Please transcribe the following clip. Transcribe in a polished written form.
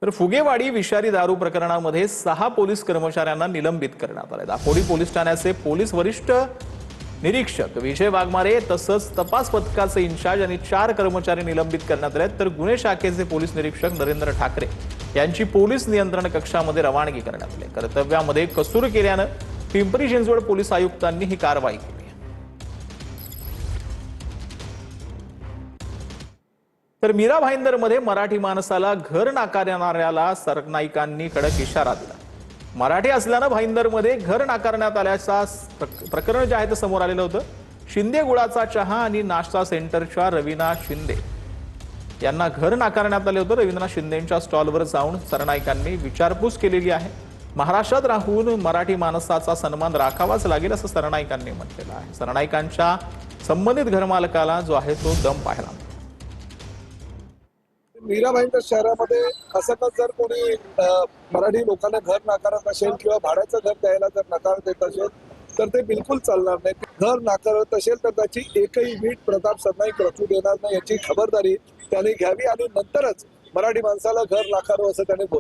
तर फुगेवाडी विषारी दारू प्रकरणामध्ये 6 पोलीस कर्मचाऱ्यांना निलंबित करण्यात आले। दापोडी पोलीस ठाण्याचे पोलीस वरिष्ठ निरीक्षक विजय वाघमारे तसंच तपास पथकाचे इन्चार्ज आणि 4 कर्मचारी निलंबित करण्यात आले। तर गुन्हे शाखेचे पोलीस निरीक्षक नरेंद्र ठाकरे यांची पोलीस नियंत्रण कक्षामध्ये रवानगी करण्यात आली। कर्तव्यामध्ये कसूर केल्याने पिंपरी चिंचवड पोलीस आयुक्तांनी ही कारवाई केली। तर मीरा भाईंदरमध्ये मराठी माणसाला घर नाकारणाऱ्याला सरनाईकांनी कडक इशारा दिला। मराठी असल्याने भाईंदरमध्ये घर नाकारण्यात आल्याचा प्रकरण जे आहे ते समोर आलेलं होतं। शिंदे गुळाचा चहा आणि नाश्ता सेंटरच्या रवीना शिंदे यांना घर नाकारण्यात आले होते। रवीना शिंदेंच्या स्टॉलवर जाऊन सरनाईकांनी विचारपूस केलेली आहे। महाराष्ट्रात राहून मराठी माणसाचा सन्मान राखावाच लागेल असं सरनाईकांनी म्हटलेलं आहे। सरनाईकांच्या संबंधित घरमालकाला जो आहे तो दम पाहायला मीरा भाईंदर शहरामध्ये असं का जर कोणी मराठी लोकांना घर नाकारत असेल किंवा भाड्याचं घर द्यायला जर नकार देत असेल तर ते बिलकुल चालणार नाही। घर नाकारत असेल तर त्याची एकही वीट प्रताप सरनाईक रचू देणार नाही याची खबरदारी त्यांनी घ्यावी आणि नंतरच मराठी माणसाला घर नाकारो असं त्याने बोललं।